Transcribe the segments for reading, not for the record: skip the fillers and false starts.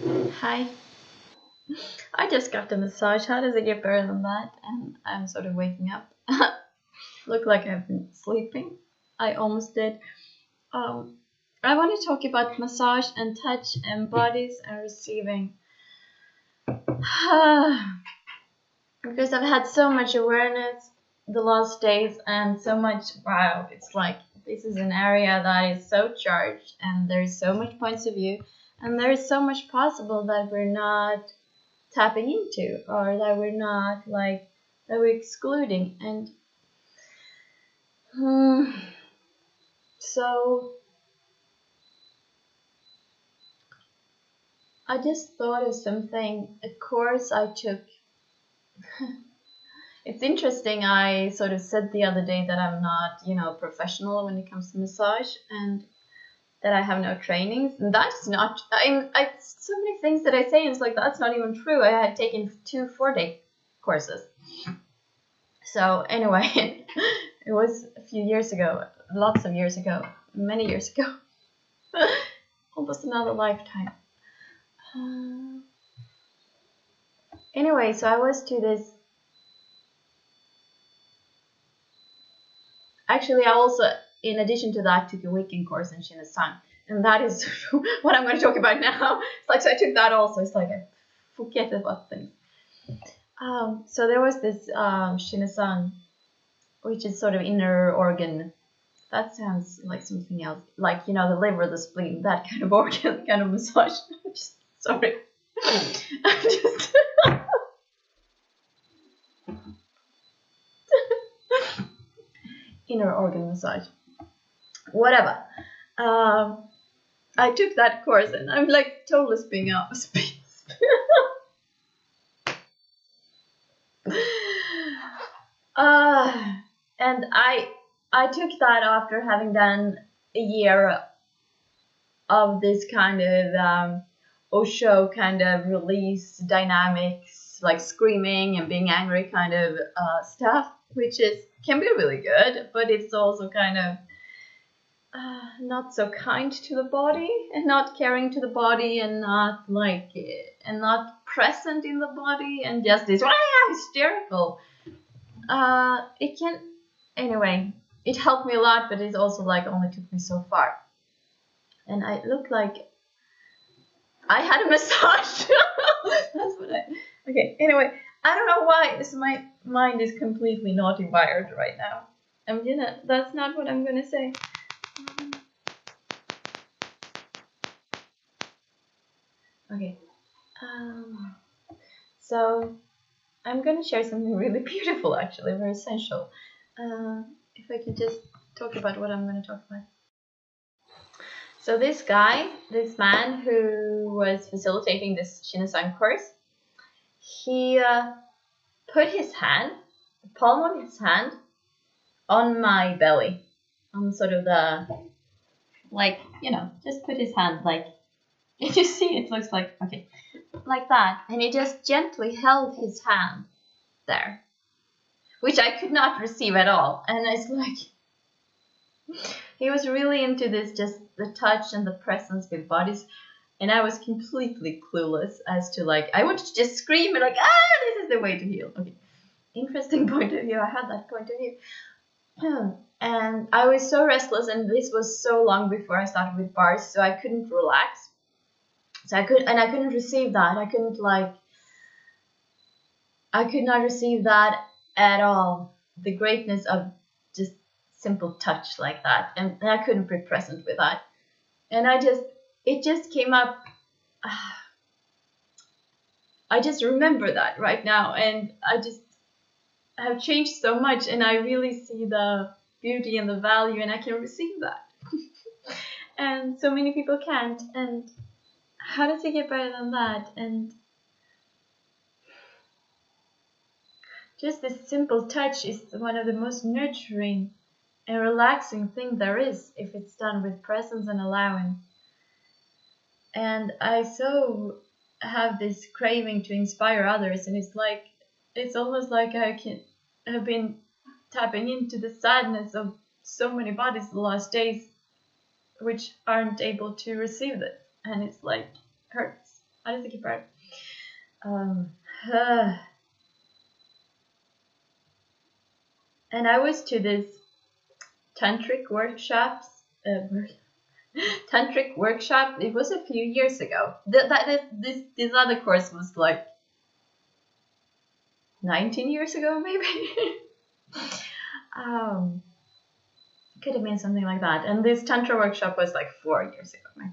Hi. I just got a massage. How does it get better than that? And I'm sort of waking up. Look like I've been sleeping. I almost did. Um, I want to talk about massage and touch and bodies and receiving. Because I've had so much awareness the last days and so much, wow, it's like this is an area that is so charged and there's so much points of view and there's so much possible that we're not tapping into or that we're not like that we're excluding and so I just thought of something, a course I took. It's interesting, I sort of said the other day that I'm not professional when it comes to massage and that I have no trainings, and that's not, I so many things that I say, and it's like, that's not even true. I had taken 2 4-day courses. So anyway, it was a few years ago, lots of years ago, many years ago, almost another lifetime. Anyway, so I was to this. Actually, I also, in addition to that, took a weekend course in Shinazan, and that is what I'm going to talk about now. It's like, so I took that also. It's like I forget about things. So there was this Shinazan, which is sort of inner organ. That sounds like something else, like the liver, the spleen, that kind of organ, kind of massage. Sorry, I'm just. Inner organ massage, whatever. I took that course and I'm like totally spinning out. And I took that after having done a year of this kind of Osho kind of release dynamics, like screaming and being angry kind of stuff, which can be really good, but it's also kind of not so kind to the body and not caring to the body and not present in the body and just this hysterical. It can, anyway, it helped me a lot, but it also like only took me so far. And I looked like I had a massage. That's what okay, anyway, I don't know why my mind is completely not wired right now. That's not what I'm gonna say. Okay. So I'm gonna share something really beautiful, actually, very essential. If I could just talk about what I'm gonna talk about. So this man who was facilitating this Shinazan course, he put his hand, the palm of his hand, on my belly, on sort of the, just put his hand like, if you see, it looks like, okay, like that. And he just gently held his hand there, which I could not receive at all. And it's like, he was really into this, just the touch and the presence with bodies. And I was completely clueless as to I wanted to just scream and this is the way to heal. Okay, interesting point of view. I had that point of view. And I was so restless, and this was so long before I started with bars, so I couldn't relax. So I couldn't receive that. I could not receive that at all. The greatness of just simple touch like that, and I couldn't be present with that. And it just came up. I just remember that right now, and I have changed so much, and I really see the beauty and the value, and I can receive that. And so many people can't, and how does it get better than that? And just this simple touch is one of the most nurturing and relaxing thing there is if it's done with presence and allowing. And I so have this craving to inspire others, and it's almost like I have been tapping into the sadness of so many bodies the last days which aren't able to receive it, and it's like hurts. How does it get better? Uh, and I was to this tantric workshops. Tantric workshop. It was a few years ago. This other course was like 19 years ago, maybe. Could have been something like that. And this Tantra workshop was like 4 years ago, maybe.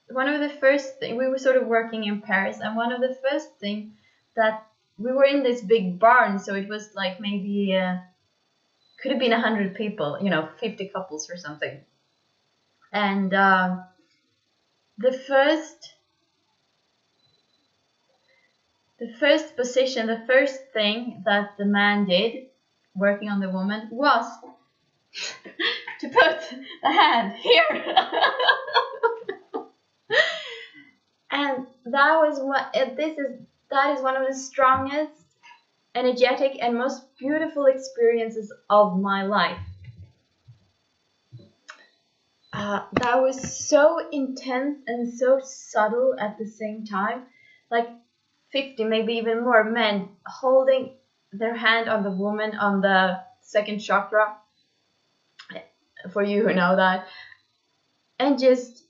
One of the first things, we were sort of working in Paris, and one of the first things that we were in this big barn, so it was like maybe could have been 100 people, 50 couples or something. And the first position, the first thing that the man did, working on the woman, was to put the hand here. And that is one of the strongest, energetic, and most beautiful experiences of my life. That was so intense and so subtle at the same time. Like 50, maybe even more men holding their hand on the woman on the second chakra, for you who know that, and just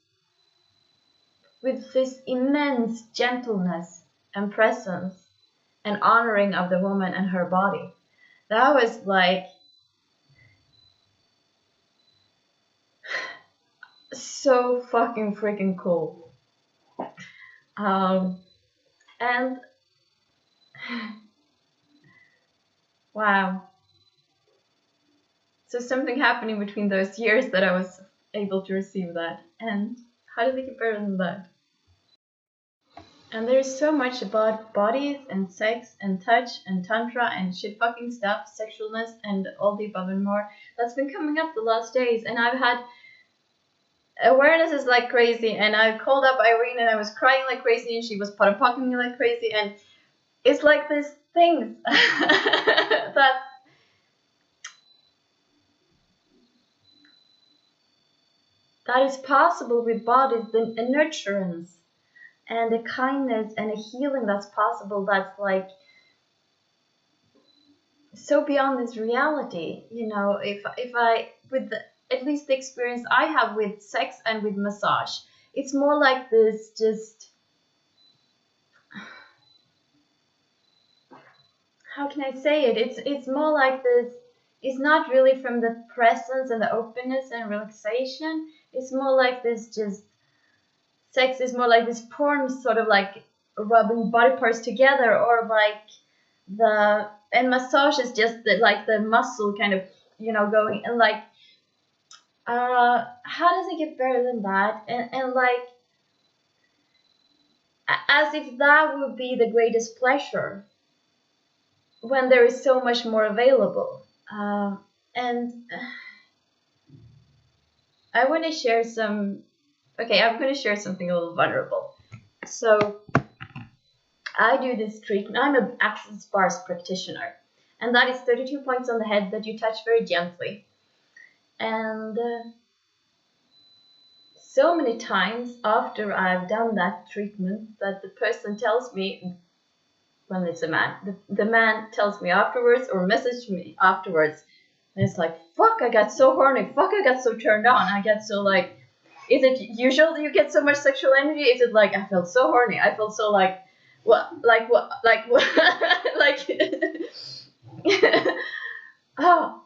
with this immense gentleness and presence and honoring of the woman and her body. That was like so fucking freaking cool. And wow. So something happened in between those years that I was able to receive that. And how did it get better than that? And there's so much about bodies and sex and touch and tantra and shit fucking stuff, sexualness and all the above and more that's been coming up the last days. And I've had awareness is like crazy, and I called up Irene and I was crying like crazy and she was poking me like crazy, and it's like these things that is possible with bodies, a nurturance and a kindness and a healing that's possible, that's like so beyond this reality. If I, with at least the experience I have with sex and with massage, it's more like this, just, how can I say it? It's more like this. It's not really from the presence and the openness and relaxation. It's more like this, just sex is more like this porn, sort of like rubbing body parts together, or like and massage is just the muscle kind of, going, and like, how does it get better than that? And like, as if that would be the greatest pleasure when there is so much more available. And I want to share I'm going to share something a little vulnerable. So I do this treatment. I'm an access bars practitioner, and that is 32 points on the head that you touch very gently. And so many times after I've done that treatment, that the person tells me, when it's a man, the man tells me afterwards or messaged me afterwards, and it's like, fuck, I got so horny, fuck, I got so turned on, I get so like, is it usual that you get so much sexual energy? Is it like, I felt so horny, I felt so like, what, like, oh.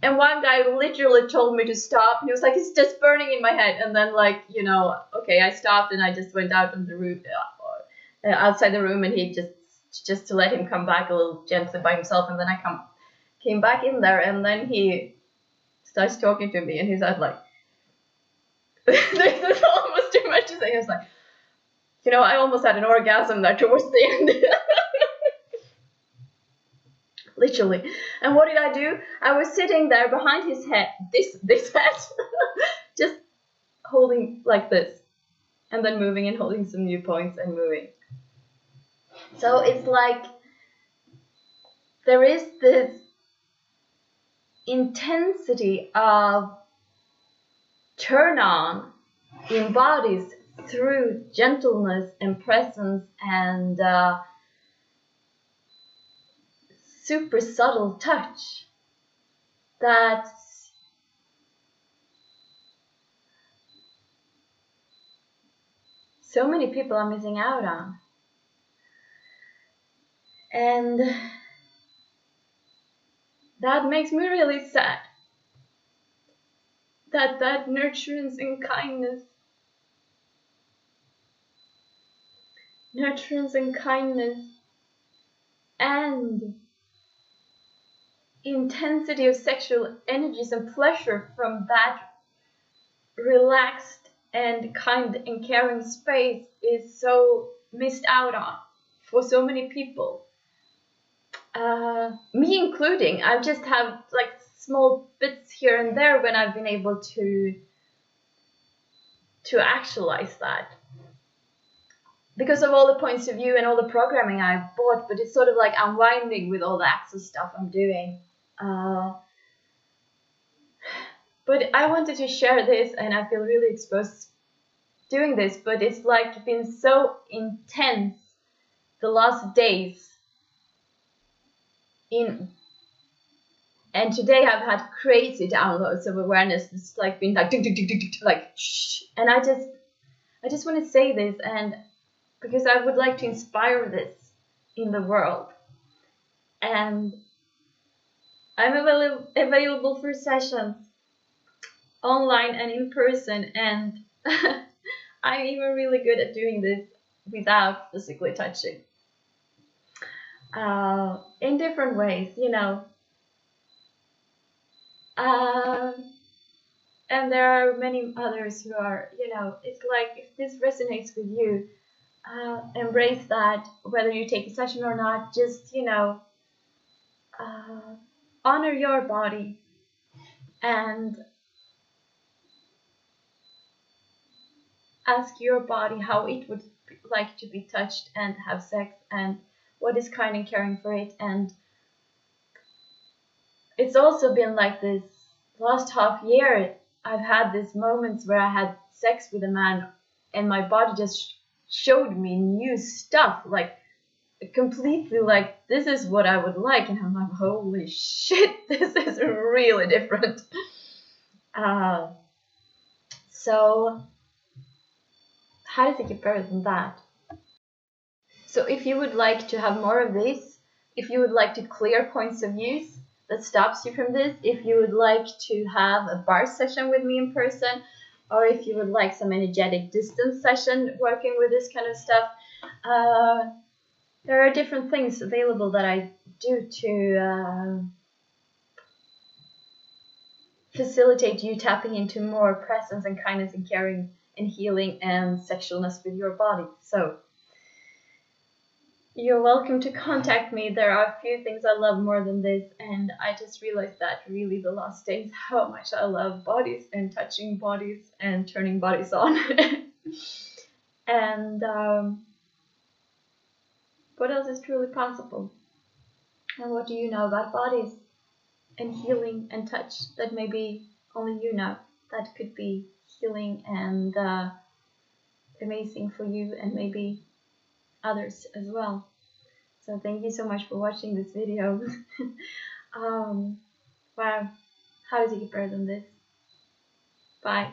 And one guy literally told me to stop. He was like, it's just burning in my head. And then like, okay, I stopped and I just went out on the roof, outside the room, and he just to let him come back a little gently by himself. And then I came back in there, and then he starts talking to me, and he's like, this is almost too much to say. He was like, I almost had an orgasm there towards the end. Literally. And what did I do? I was sitting there behind his head, this head, just holding like this, and then moving and holding some new points and moving. So it's like there is this intensity of turn on in bodies through gentleness and presence and super subtle touch that so many people are missing out on. And that makes me really sad. That nurturance and kindness, and intensity of sexual energies and pleasure from that relaxed and kind and caring space is so missed out on for so many people. Me including. I just have like small bits here and there when I've been able to actualize that because of all the points of view and all the programming I've bought, but it's sort of like unwinding with all the access stuff I'm doing. But I wanted to share this, and I feel really exposed doing this, but it's like been so intense the last days. And today I've had crazy downloads of awareness. It's like been like like shh. And I just want to say this, and because I would like to inspire this in the world. And I'm available for sessions online and in person, and I'm even really good at doing this without physically touching. In different ways, you know. And there are many others who are, you know, it's like if this resonates with you, embrace that, whether you take a session or not. Just, you know, honor your body and ask your body how it would like to be touched and have sex, and what is kind and caring for it. And it's also been like this last half year. I've had these moments where I had sex with a man and my body just showed me new stuff, like completely like, this is what I would like. And I'm like, holy shit, this is really different. So how does it get better than that? So if you would like to have more of this, if you would like to clear points of views that stops you from this, if you would like to have a bar session with me in person, or if you would like some energetic distance session working with this kind of stuff, there are different things available that I do to facilitate you tapping into more presence and kindness and caring and healing and sexualness with your body. So you're welcome to contact me. There are a few things I love more than this, and I just realized that really the last days how much I love bodies and touching bodies and turning bodies on. And what else is truly possible? And what do you know about bodies and healing and touch that maybe only you know? That could be healing and amazing for you and maybe others as well. So thank you so much for watching this video. Wow, how does it get better than this? Bye.